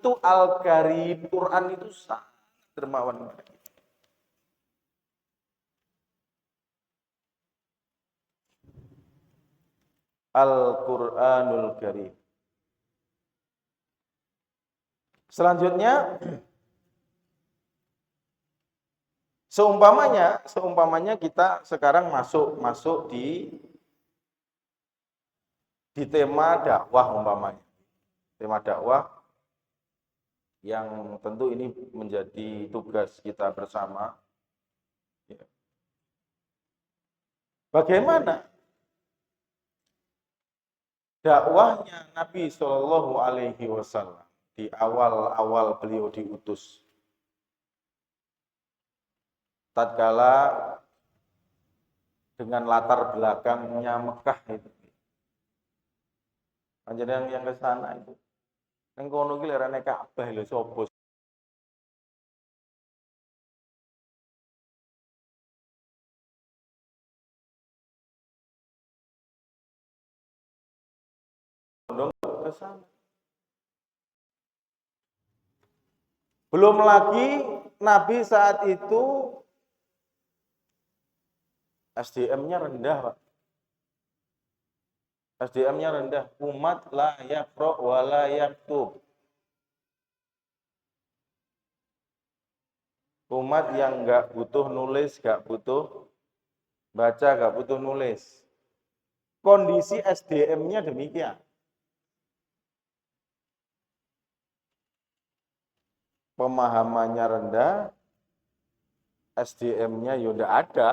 itu Al-Karim, Quran itu sangat dermawan. Al-Quranul Karim. Selanjutnya, seumpamanya kita sekarang masuk di tema dakwah umpamanya. Tema dakwah yang tentu ini menjadi tugas kita bersama. Bagaimana dakwahnya Nabi Shallallahu Alaihi Wasallam di awal-awal beliau diutus? Tatkala dengan latar belakangnya Mekah itu, panjenengan yang ke sana itu, neng kono iki lerane Ka'bah lho sapa? Ke sana. Belum lagi Nabi saat itu SDM-nya rendah, Pak. SDM-nya rendah, umat la yaqra wa la yaktub. Umat yang enggak butuh nulis, enggak butuh baca, enggak butuh nulis. Kondisi SDM-nya demikian. Pemahamannya rendah, SDM-nya ya enggak ada.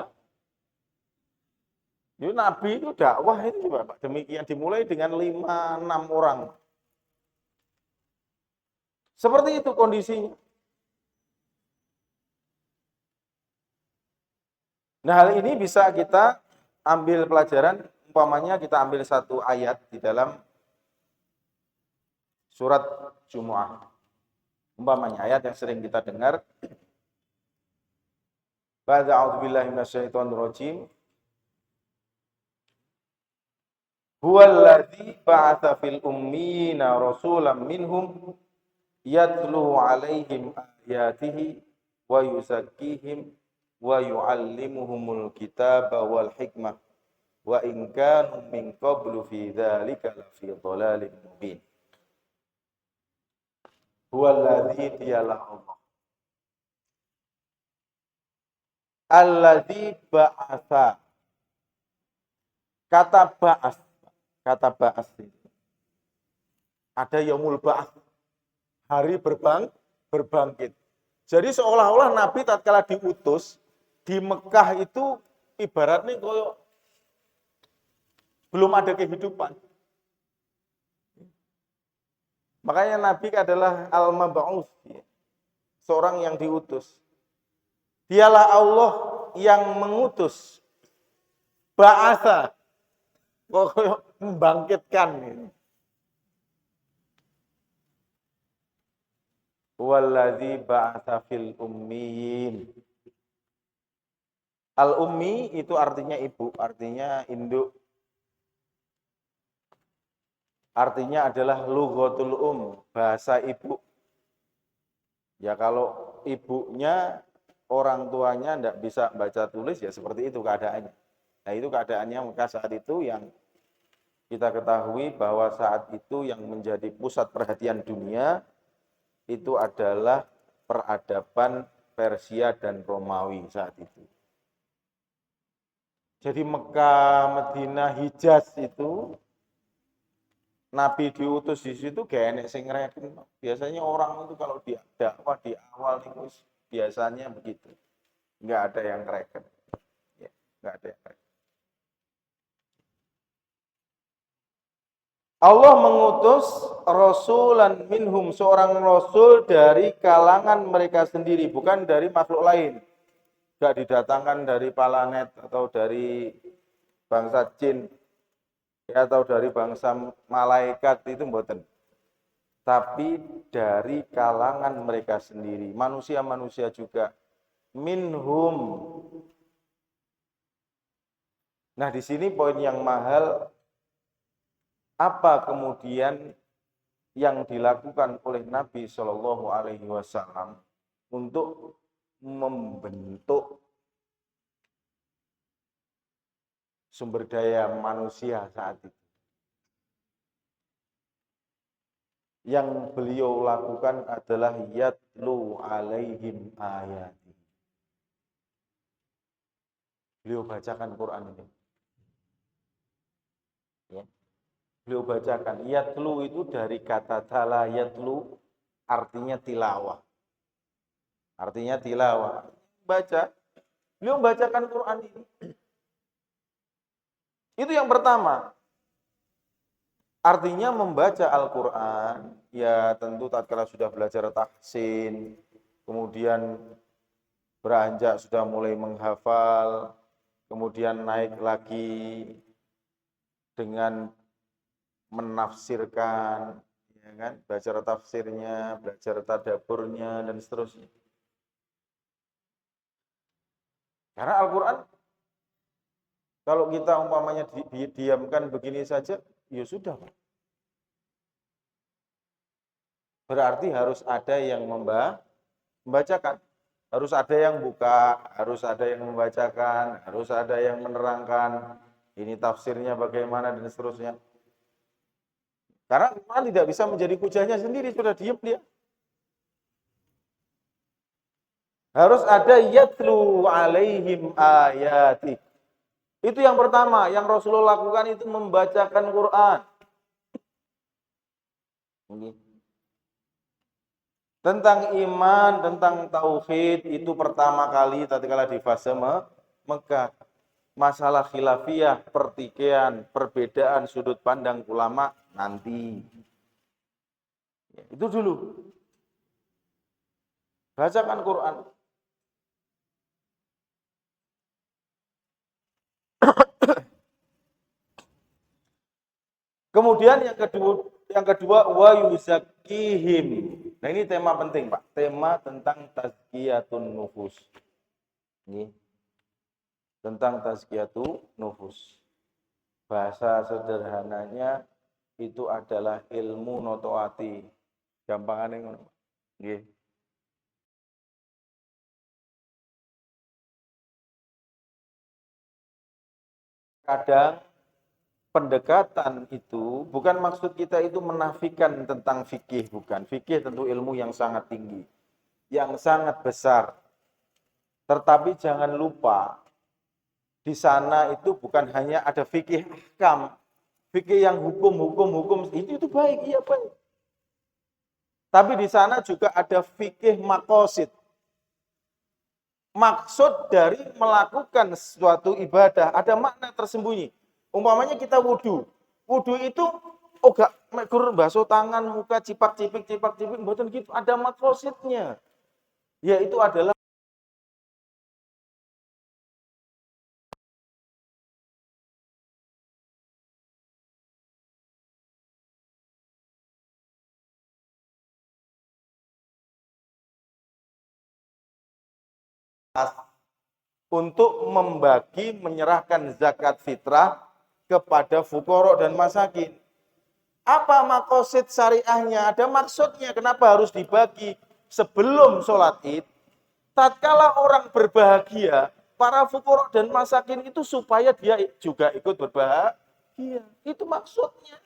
Itu Nabi itu dakwah itu juga Pak, demikian dimulai dengan 5-6 orang. Seperti itu kondisinya. Nah, hal ini bisa kita ambil pelajaran, umpamanya kita ambil satu ayat di dalam surat Jumu'ah. Umpamanya ayat yang sering kita dengar. Ba'da a'udzubillahi minasyaitonir rajim. Huwallazi ba'atsa fil ummiyina rasulan minhum yatlu 'alaihim ayatihi wa yuzakkihim wa yu'allimuhumul kitaba wal hikmah wa in kanu min qablu fi dzalika lafi dhalalin mubin. Huwallazi dialah Allah. Allazi ba'atsa. Kata ba'ats ada yaumul ba'ats, hari berbangkit. Jadi seolah-olah Nabi tatkala diutus di Mekah itu ibaratnya koyo belum ada kehidupan. Makanya Nabi adalah al-mab'uts, seorang yang diutus. Dialah Allah yang mengutus. Ba'atsa, koyo membangkitkan gitu. Wallazi ba'atsa fil ummiyin. Al-ummi itu artinya ibu, artinya induk. Artinya adalah lughatul bahasa ibu. Ya kalau ibunya, orang tuanya tidak bisa baca tulis, ya seperti itu keadaannya. Nah itu keadaannya maka saat itu yang kita ketahui bahwa saat itu yang menjadi pusat perhatian dunia itu adalah peradaban Persia dan Romawi saat itu. Jadi Mekah, Madinah, Hijaz itu Nabi diutus di situ gak enek sing ngreken. Biasanya orang itu kalau dakwah di awal itu biasanya begitu. Enggak ada yang ngreken. Ya, enggak ada yang ngreken. Allah mengutus rasulan minhum, seorang rasul dari kalangan mereka sendiri, bukan dari makhluk lain. Enggak didatangkan dari planet atau dari bangsa jin ya, atau dari bangsa malaikat, itu mboten. Tapi dari kalangan mereka sendiri, manusia-manusia juga. Minhum. Nah, di sini poin yang mahal, apa kemudian yang dilakukan oleh Nabi Shallallahu Alaihi Wasallam untuk membentuk sumber daya manusia saat itu. Yang beliau lakukan adalah yatlu alaihim ayati. Beliau bacakan Quran ini. Ya. Beliau bacakan. Yatlu itu dari kata tala yatlu, artinya tilawah. Artinya tilawah. Baca. Beliau bacakan Quran ini. Itu yang pertama. Artinya membaca Al-Quran, ya tentu tatkala sudah belajar tahsin, kemudian beranjak sudah mulai menghafal, kemudian naik lagi dengan menafsirkan, ya kan? Belajar tafsirnya, belajar tadaburnya, dan seterusnya. Karena Al-Quran, kalau kita umpamanya diamkan begini saja, ya sudah. Berarti harus ada yang membacakan. Harus ada yang buka, harus ada yang membacakan, harus ada yang menerangkan. Ini tafsirnya bagaimana dan seterusnya. Karena Quran tidak bisa menjadi hujahnya sendiri, sudah diam dia. Harus ada yatlu alaihim ayati. Itu yang pertama, yang Rasulullah lakukan itu membacakan Quran. Tentang iman, tentang tauhid, itu pertama kali tatkala di fase Mekah. Masalah khilafiyah, pertikaian, perbedaan sudut pandang ulama nanti. Ya, itu dulu. Bacakan Quran. Kemudian yang kedua wa yuzakkihim. Nah, ini tema penting, Pak. Tema tentang tazkiyatun nufus. Ini tentang tazkiyatun nufus. Bahasa sederhananya itu adalah ilmu notoati. Gampangannya ngono. Nggih. Kadang pendekatan itu bukan maksud kita itu menafikan tentang fikih, bukan. Fikih tentu ilmu yang sangat tinggi, yang sangat besar. Tetapi jangan lupa, di sana itu bukan hanya ada fikih ahkam, fikih yang hukum, itu baik, iya baik. Tapi di sana juga ada fikih maqasid. Maksud dari melakukan suatu ibadah, ada makna tersembunyi. Umpamanya kita wudhu. Wudhu itu, oh gak, mekur basuh tangan, muka, cipak-cipik, mboten gitu. Ada maqasidnya. Yaitu adalah untuk membagi, menyerahkan zakat fitrah kepada fuqara dan masakin. Apa maqasid syariahnya? Ada maksudnya kenapa harus dibagi sebelum sholat id. Tatkala orang berbahagia, para fuqara dan masakin itu supaya dia juga ikut berbahagia. Itu maksudnya.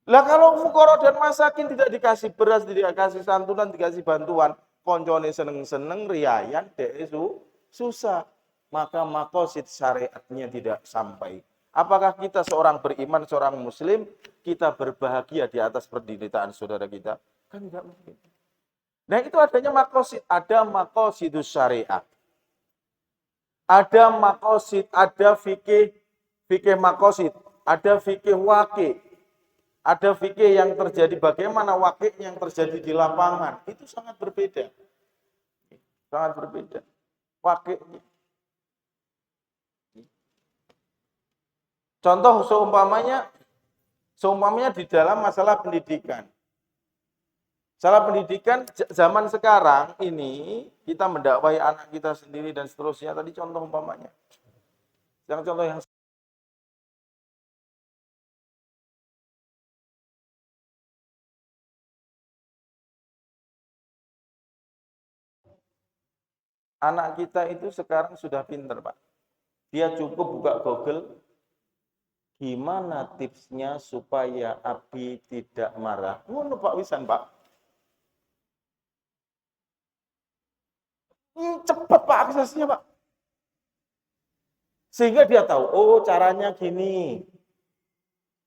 Lah kalau fuqara dan masakin tidak dikasih beras, tidak dikasih santunan, dikasih bantuan, koncone seneng-seneng riayan, susah. Maka maqasid syariatnya tidak sampai. Apakah kita seorang beriman, seorang muslim, kita berbahagia di atas penderitaan saudara kita? Kan tidak mungkin. Nah itu adanya maqasid, ada maqasidus syariah. Ada maqasid, ada fikih maqasid, ada fikih waqi'. Ada fikih yang terjadi bagaimana wakil yang terjadi di lapangan. Itu sangat berbeda. Sangat berbeda. Wakilnya. Contoh seumpamanya di dalam masalah pendidikan. Masalah pendidikan zaman sekarang ini kita mendakwai anak kita sendiri dan seterusnya. Tadi contoh umpamanya. Yang contoh yang Anak kita itu sekarang sudah pinter, Pak. Dia cukup buka Google, gimana tipsnya supaya Abi tidak marah. Ngono Pak Wisan, Pak. Cepat Pak aksesnya, Pak. Sehingga dia tahu, oh caranya gini.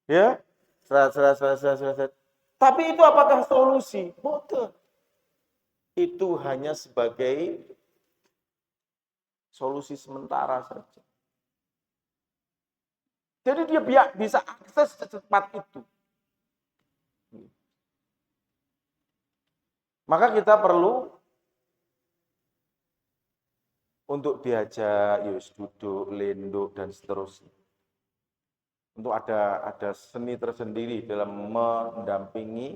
Ya, seret. Tapi itu apakah solusi? Bodoh. Itu hanya sebagai solusi sementara saja. Jadi dia bisa akses secepat itu. Maka kita perlu untuk diajak, yus duduk, linduk, dan seterusnya. Untuk ada seni tersendiri dalam mendampingi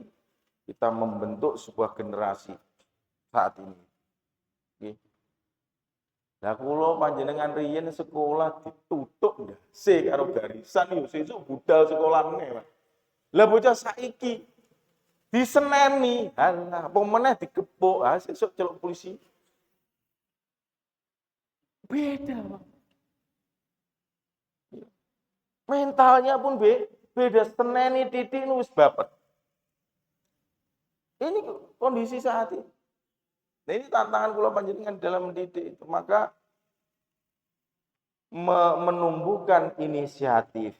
kita membentuk sebuah generasi saat ini. Nah, kula panjenengan riyen sekolah ditutup ndase karo garisan yo sesuk budal sekolahane, Pak. Lah bocah saiki diseneni, halah apa meneh digepuk, sesuk celuk polisi. Beda, Pak. Mentalnya pun beda, seneni titik wis baper. Ini kondisi saat ini. Nah, ini tantangan kula panjenengan dalam mendidik itu. Maka menumbuhkan inisiatif,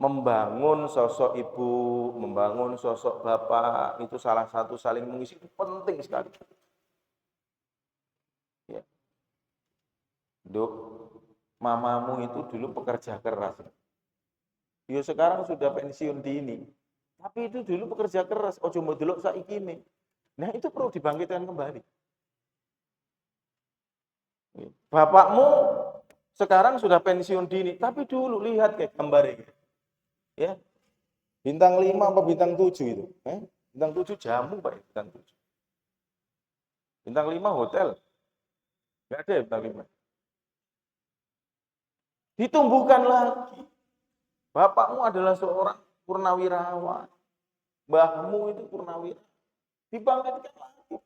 membangun sosok ibu, membangun sosok bapak, itu salah satu saling mengisi, itu penting sekali. Ya. Duk, mamamu itu dulu pekerja keras. Dia sekarang sudah pensiun dini. Tapi itu dulu pekerja keras, ojo modelok saiki ini. Nah, itu perlu dibangkitkan kembali. Bapakmu sekarang sudah pensiun dini, tapi dulu lihat kayak gambarnya. Ya. Bintang 5 apa bintang 7 itu? Bintang 7 jamu, Pak, bintang 7. Bintang 5 hotel. Enggak ada ya bintang 5. Ditumbuhkan lagi. Bapakmu adalah seorang purnawirawan. Mbahmu itu purnawirawan. Dibangkitkan lagi.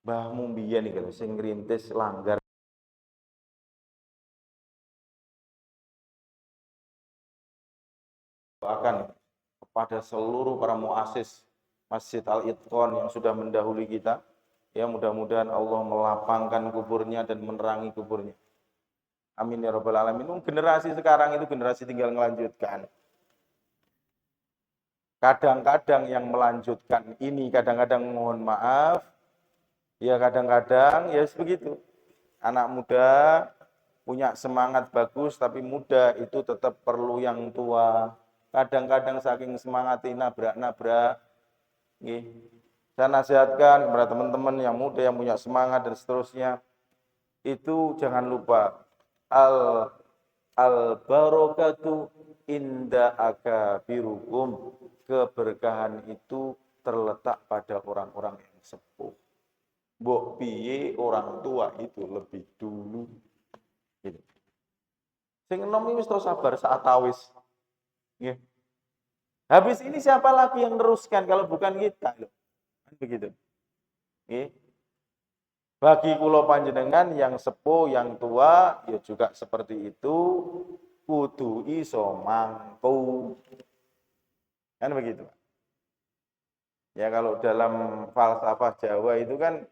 Mbahmu mbiyen iki lho sing ngrintis langgar akan kepada seluruh para muassis Masjid Al-Itqan yang sudah mendahului kita. Ya, mudah-mudahan Allah melapangkan kuburnya dan menerangi kuburnya. Amin ya rabbal alamin. Generasi sekarang itu generasi tinggal melanjutkan. Kadang-kadang yang melanjutkan ini kadang-kadang mohon maaf, ya kadang-kadang ya begitu. Anak muda punya semangat bagus, tapi muda itu tetap perlu yang tua. Kadang-kadang saking semangat ini nabrak-nabrak. Saya nasihatkan kepada teman-teman yang muda yang punya semangat dan seterusnya, itu jangan lupa al barokatu inda akabirukum, keberkahan itu terletak pada orang-orang yang sepuh. Mbok piye orang tua itu lebih dulu. Gitu. Sing enom wis sabar saat tawis. Nggih. Habis ini siapa lagi yang teruskan kalau bukan kita loh. Begitu. Nggih. Bagi kula panjenengan yang sepuh, yang tua, ya juga seperti itu, kudu iso mangku. Kan begitu. Ya kalau dalam falsafah Jawa itu kan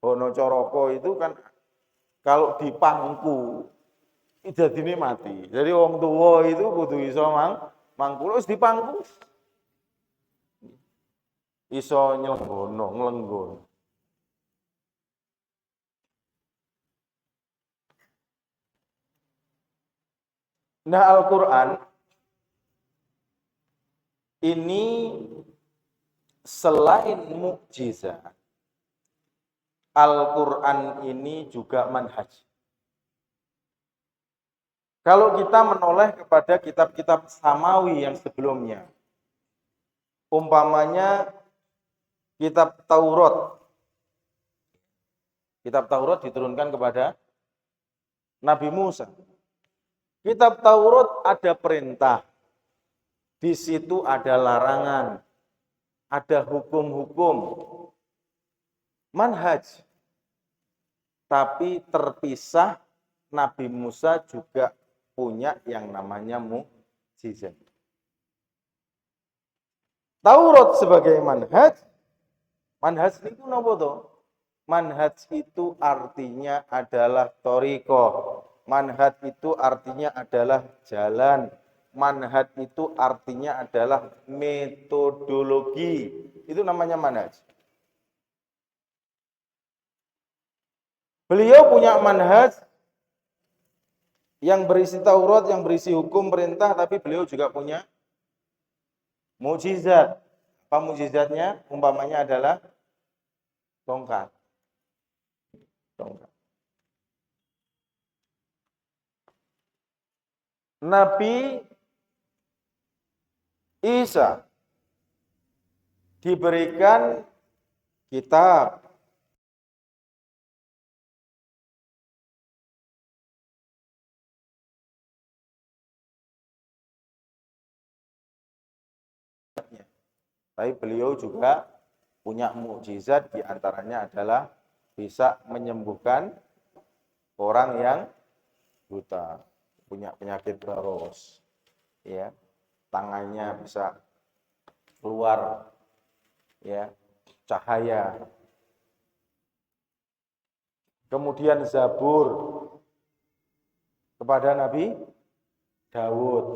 Hono Coroko itu kan kalau dipangku dadine mati. Jadi wong tua itu kudu iso mangku wis dipangku. Iso nyelenggono, nglenggono. Nah, Al-Qur'an ini selain mukjizat, Al-Qur'an ini juga manhaj. Kalau kita menoleh kepada kitab-kitab samawi yang sebelumnya, umpamanya kitab Taurat. Kitab Taurat diturunkan kepada Nabi Musa. Kitab Taurat ada perintah. Di situ ada larangan. ada hukum-hukum manhaj, tapi terpisah. Nabi Musa juga punya yang namanya mukjizat. Taurat sebagai manhaj, manhaj itu apa tuh? Manhaj itu artinya adalah thoriqah. Manhaj itu artinya adalah jalan. Manhaj itu artinya adalah metodologi. Itu namanya manhaj. Beliau punya manhaj yang berisi Taurat, yang berisi hukum perintah, tapi beliau juga punya mukjizat. Apa mukjizatnya? Umpamanya adalah tongkat. Nabi Isa diberikan kitab. Tapi beliau juga punya mukjizat, diantaranya adalah bisa menyembuhkan orang yang buta, punya penyakit baros, ya, tangannya bisa keluar, ya, cahaya. Kemudian Zabur kepada Nabi Daud,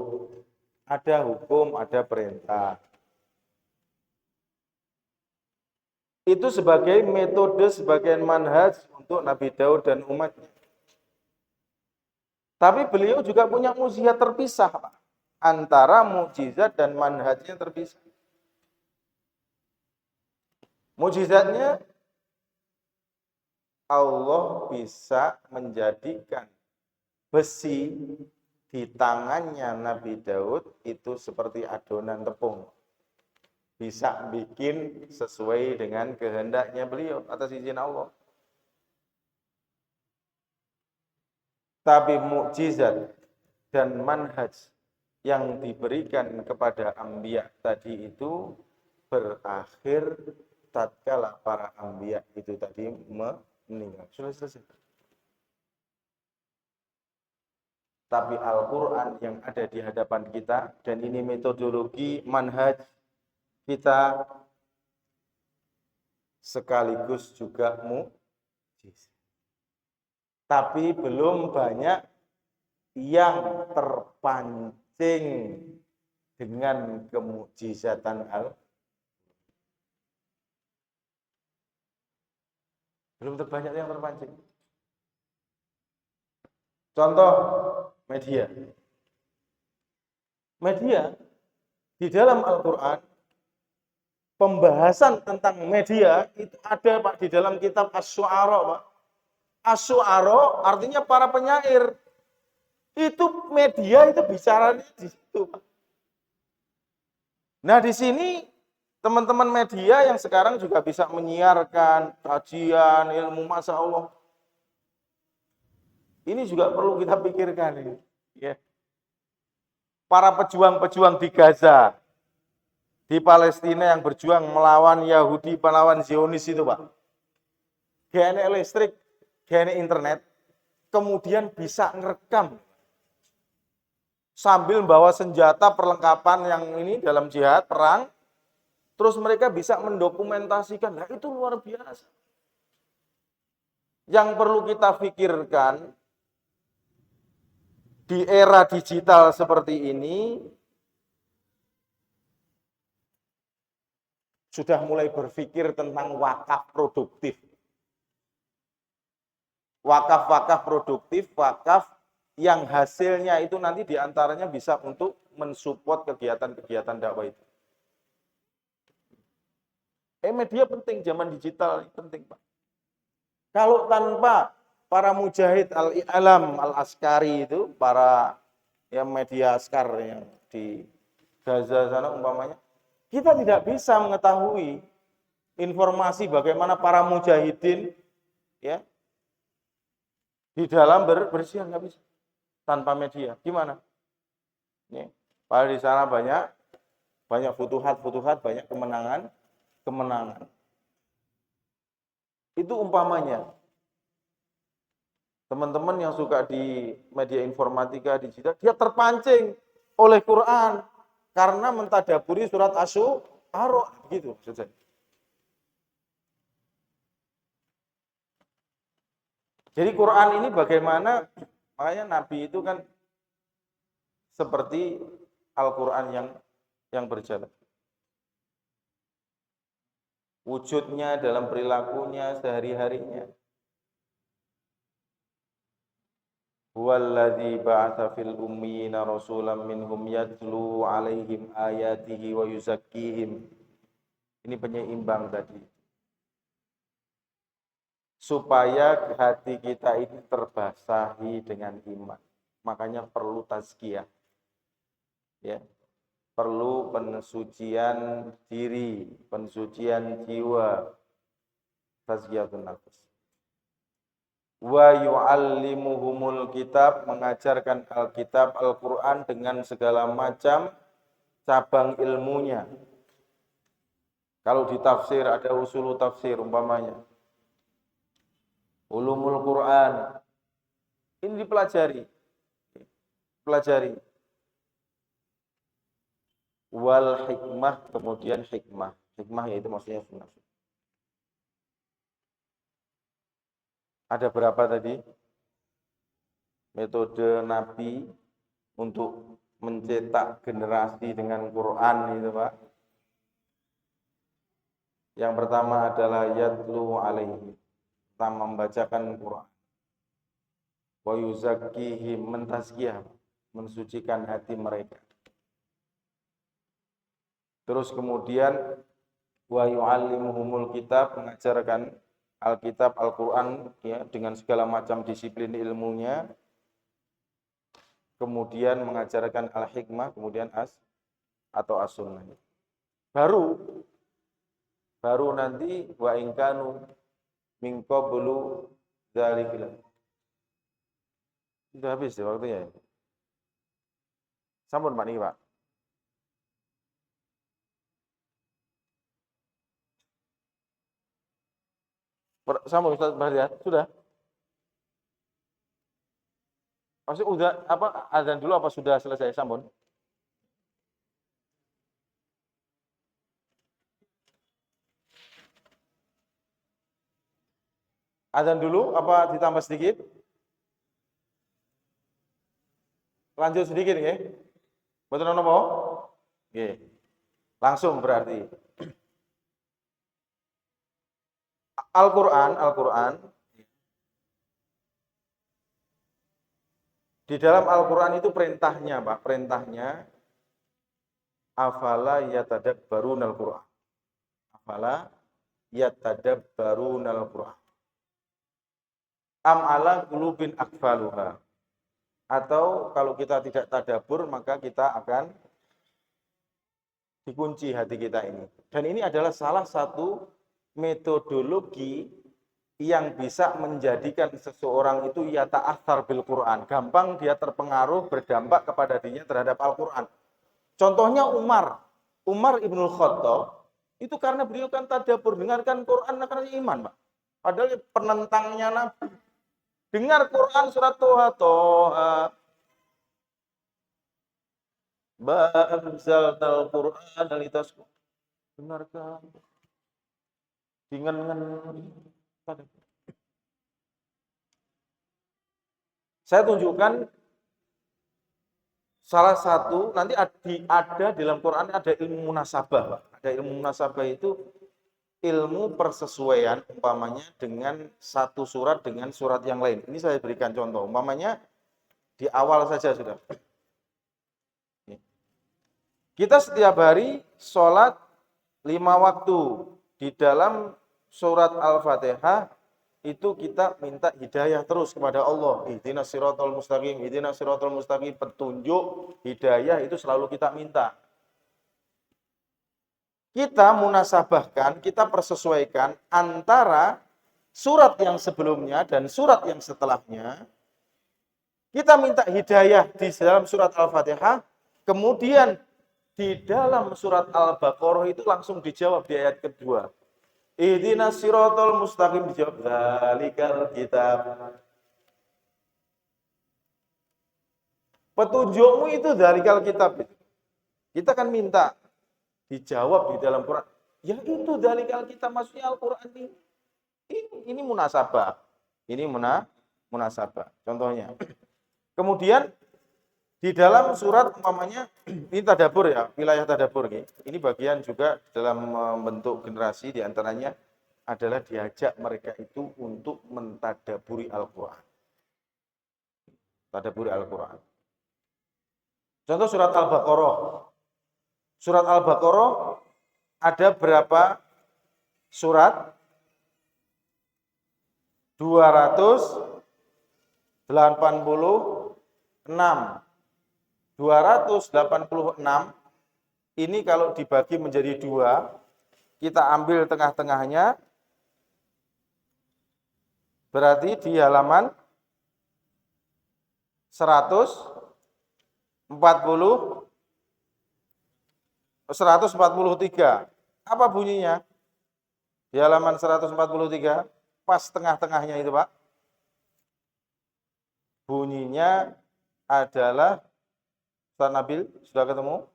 ada hukum, ada perintah. Itu sebagai metode, sebagai manhaj untuk Nabi Daud dan umatnya. Tapi beliau juga punya mukjizat terpisah, Pak. Antara mukjizat dan manhajnya terpisah. Mukjizatnya Allah bisa menjadikan besi di tangannya Nabi Daud itu seperti adonan tepung. Bisa bikin sesuai dengan kehendaknya beliau atas izin Allah. Tapi mukjizat dan manhaj yang diberikan kepada anbiya tadi itu berakhir tatkala para anbiya itu tadi meninggal. Sudah selesai. Tapi Al-Quran yang ada di hadapan kita, dan ini metodologi manhaj kita, sekaligus juga mukjizat. Tapi belum banyak yang terpancing dengan kemukjizatan belum terbanyak yang terpancing. Contoh media. Media di dalam Al-Quran, pembahasan tentang media itu ada, Pak, di dalam kitab Asy-Syu'ara, Pak. Asy-Syu'ara artinya para penyair. Itu media itu bicaranya di situ, Pak. Nah, di sini teman-teman media yang sekarang juga bisa menyiarkan kajian ilmu, Masya Allah. Ini juga perlu kita pikirkan ini. Ya. Para pejuang-pejuang di Gaza, di Palestina yang berjuang melawan Yahudi, melawan Zionis itu, Pak. GN listrik, GN internet, kemudian bisa ngerekam sambil membawa senjata perlengkapan yang ini dalam jihad, perang, terus mereka bisa mendokumentasikan. Nah, itu luar biasa. Yang perlu kita pikirkan di era digital seperti ini, sudah mulai berpikir tentang wakaf produktif. Wakaf-wakaf produktif, wakaf yang hasilnya itu nanti diantaranya bisa untuk mensupport kegiatan-kegiatan dakwah itu. Media penting, zaman digital penting, Pak. Kalau tanpa para mujahid al-i'lam al-askari itu, para ya media askar yang di Gaza sana umpamanya, kita tidak bisa mengetahui informasi bagaimana para mujahidin ya di dalam bersiar, nggak bisa tanpa media. Gimana? Padahal di sana banyak futuhat, banyak kemenangan, kemenangan. Itu umpamanya. Teman-teman yang suka di media informatika digital, dia terpancing oleh Quran karena mentadaburi surat Asy-Syu'ara gitu maksud saya. Jadi Quran ini bagaimana, makanya Nabi itu kan seperti Al-Quran yang berjalan. Wujudnya dalam perilakunya sehari-harinya. Huwallazi ba'atsa fil ummiyina rasulan minhum yatlu 'alaihim ayatihi wa yuzakkihim. Ini penyeimbang tadi. Supaya hati kita ini terbasahi dengan iman. Makanya perlu tazkiyah. Ya. Perlu pensucian diri, pensucian jiwa. Tazkiyatun nafs. Wa yu'allimuhumul kitab, mengajarkan Alkitab, Al-Quran dengan segala macam cabang ilmunya. Kalau di tafsir ada usul tafsir umpamanya. Ulumul Quran. Ini dipelajari. Pelajari. Wal hikmah, kemudian hikmah. Hikmah yaitu maksudnya sunnah. Ada berapa tadi? Metode Nabi untuk mencetak generasi dengan Quran itu, Pak. Yang pertama adalah yatlu alaihi, kita membacakan Quran. Wa yuzakkihim, mentazkiyah, mensucikan hati mereka. Terus kemudian wa yu'allimuhumul kitab, mengajarkan Alkitab, Al-Quran ya, dengan segala macam disiplin ilmunya. Kemudian mengajarkan al-hikmah, kemudian atau as-sunnah. Baru nanti wa ingkanu min qablu dzalika. Sudah habis ya waktunya. Sampun Pak niki, Pak. Sambung Ustaz Bahriah, sudah? Masih udah apa azan dulu apa sudah selesai sambun? Azan dulu apa ditambah sedikit? Lanjut sedikit nggih. Mboten napa? Nggih. Langsung berarti. Al-Qur'an di dalam Al-Qur'an itu perintahnya, Pak, perintahnya afala yatadabbarunal Qur'an. Afala yatadabbarunal Qur'an. Am ala qulubin akfaluha. Atau kalau kita tidak tadabbur maka kita akan dikunci hati kita ini. Dan ini adalah salah satu metodologi yang bisa menjadikan seseorang itu yata'athar bil Quran. Gampang dia terpengaruh, berdampak kepada dirinya terhadap Al-Quran. Contohnya Umar Ibnul Khattab, itu karena beliau kan tadabbur, dengarkan Quran karena iman, Pak. Padahal penentangnya Nabi. Dengar Quran surat Toha. Ba'anzalnal Quran litasku. Dengarkan. Dengan saya tunjukkan salah satu, nanti ada dalam Quran ada ilmu munasabah, Pak. Ada ilmu munasabah itu ilmu persesuaian umpamanya dengan satu surat dengan surat yang lain. Ini saya berikan contoh. Umpamanya di awal saja sudah. Kita setiap hari sholat 5 waktu. Di dalam surat Al-Fatihah itu kita minta hidayah terus kepada Allah. Ihdinas siratal mustaqim, ihdinas siratal mustaqim, petunjuk, hidayah itu selalu kita minta. Kita munasabahkan, kita persesuaikan antara surat yang sebelumnya dan surat yang setelahnya. Kita minta hidayah di dalam surat Al-Fatihah, kemudian Di dalam surat Al-Baqarah itu langsung dijawab di ayat kedua. Ihdinas siratal mustaqim, dijawab dzalikal kitab. Petunjukmu itu dzalikal kitab. Kita kan minta dijawab di dalam Quran. Ya itu dzalikal kitab, maksudnya Al-Quran ini. Ini munasabah. Ini munasabah. Contohnya. Kemudian di dalam surat umpamanya ini tadabbur ya, wilayah tadabbur ini. Ini bagian juga dalam membentuk generasi, di antaranya adalah diajak mereka itu untuk mentadaburi Al-Qur'an. Tadabburi Al-Qur'an. Contoh surat Al-Baqarah. Surat Al-Baqarah ada berapa surat? 286. 286 ini kalau dibagi menjadi 2, kita ambil tengah-tengahnya, berarti di halaman 143. Apa bunyinya? Di halaman 143, pas tengah-tengahnya itu, Pak. Bunyinya adalah, Ustaz Nabil, sudah ketemu?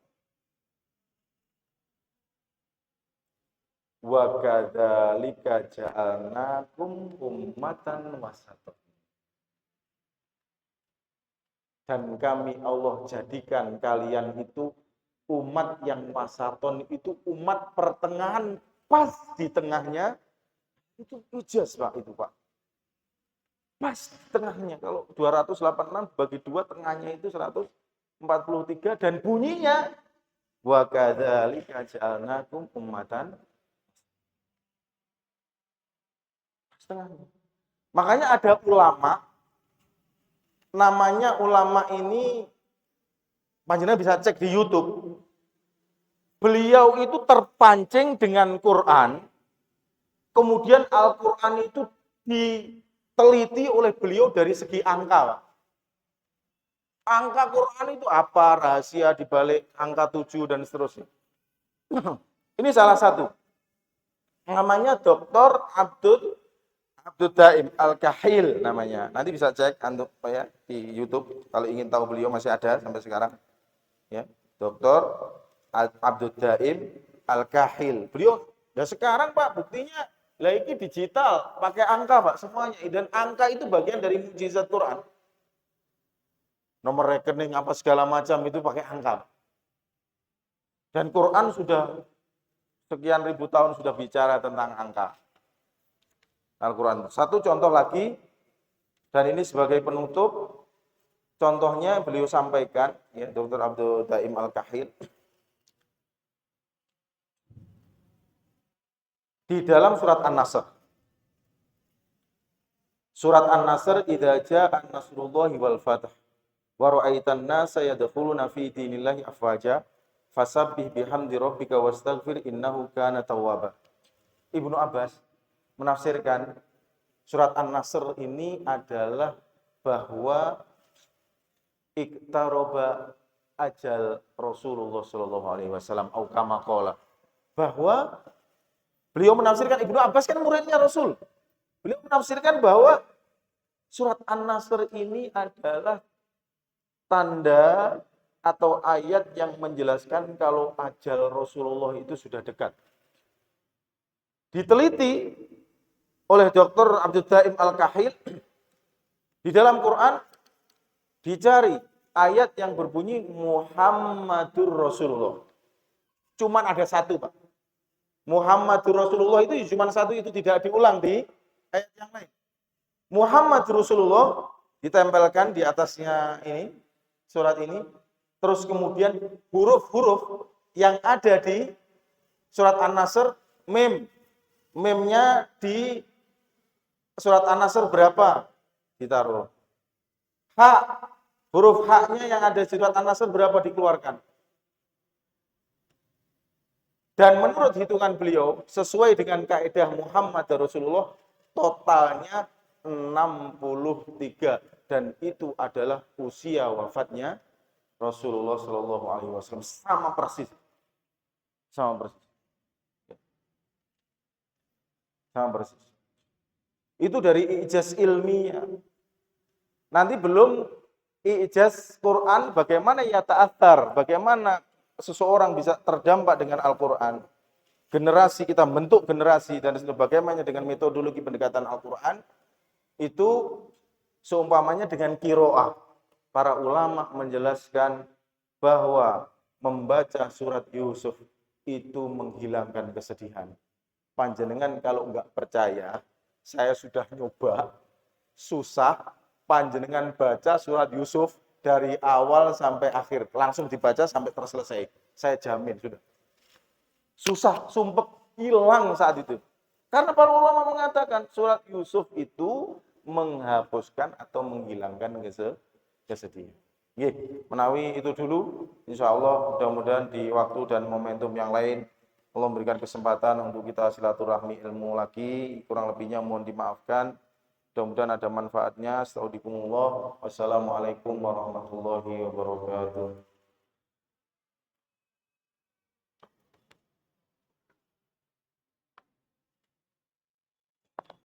Wa kadzalika ja'alnakum ummatan wasatan. Dan kami Allah jadikan kalian itu umat yang wasaton, itu umat pertengahan, pas di tengahnya itu ijaz, Pak, itu, Pak. Pas di tengahnya. Kalau 286 bagi 2, tengahnya itu 143, dan bunyinya wa kadzalika ja'alnakum ummatan setengahnya. Makanya ada ulama, namanya ulama ini, panjenengan bisa cek di YouTube. Beliau itu terpancing dengan Quran, kemudian Al-Quran itu diteliti oleh beliau dari segi angka. Angka Quran itu apa, rahasia di balik angka 7 dan seterusnya. Ini salah satu. Namanya Dr. Abdul Daim Al-Kahil namanya. Nanti bisa cek untuk ya di YouTube kalau ingin tahu, beliau masih ada sampai sekarang. Ya, Dr. Abdul Daim Al-Kahil. Beliau ya sekarang, Pak, buktinya lagi digital, pakai angka, Pak, semuanya. Dan angka itu bagian dari mukjizat Quran. Nomor rekening apa segala macam itu pakai angka. Dan Quran sudah sekian ribu tahun sudah bicara tentang angka. Al-Quran. Satu contoh lagi, dan ini sebagai penutup, contohnya beliau sampaikan, ya, Dr. Abdul Daim Al-Kahil, di dalam surat An-Nasr. Surat An-Nasr, idza jaa nasrullahi wal fath wa ra'aitan nasa yadkhuluna fi dinillahi afwaja fasabbih bihamdi rabbika wastaghfir innahu kana tawwaba. Ibnu Abbas menafsirkan surat An-Nasr ini adalah bahwa iktaroba ajal Rasulullah sallallahu alaihi wasallam au kama qala, bahwa beliau menafsirkan, Ibnu Abbas kan muridnya Rasul. Beliau menafsirkan bahwa surat An-Nasr ini adalah tanda atau ayat yang menjelaskan kalau ajal Rasulullah itu sudah dekat. Diteliti oleh Dr. Abdul Daim Al-Kahil, di dalam Quran dicari ayat yang berbunyi Muhammadur Rasulullah. Cuman ada satu, Pak. Muhammadur Rasulullah itu cuma satu, itu tidak diulang di ayat yang lain. Muhammad Rasulullah ditempelkan di atasnya ini, surat ini, terus kemudian huruf-huruf yang ada di surat An-Nasr, memnya di surat An-Nasr berapa? Ditaruh. Huruf haknya yang ada di surat An-Nasr berapa dikeluarkan? Dan menurut hitungan beliau, sesuai dengan kaidah Muhammad Rasulullah, totalnya 63. Dan itu adalah usia wafatnya Rasulullah Shallallahu Alaihi Wasallam sama persis, sama persis, sama persis. Itu dari ijaz ilmiah. Nanti belum ijaz Quran, bagaimana ya ta'athar, bagaimana seseorang bisa terdampak dengan Al-Quran. Generasi kita bentuk generasi dan sebagainya dengan metodologi pendekatan Al-Quran itu seumpamanya dengan kiroah. Para ulama menjelaskan bahwa membaca surat Yusuf itu menghilangkan kesedihan. Panjenengan kalau nggak percaya, saya sudah nyoba, susah, panjenengan baca surat Yusuf dari awal sampai akhir, langsung dibaca sampai terselesai. Saya jamin sudah. Susah, sumpek, hilang saat itu. Karena para ulama mengatakan surat Yusuf itu menghapuskan atau menghilangkan kesedihan. Menawi itu dulu. Insya Allah mudah-mudahan di waktu dan momentum yang lain Allah memberikan kesempatan untuk kita silaturahmi ilmu lagi. Kurang lebihnya mohon dimaafkan. Mudah-mudahan ada manfaatnya. Astagfirullah. Wassalamualaikum warahmatullahi wabarakatuh.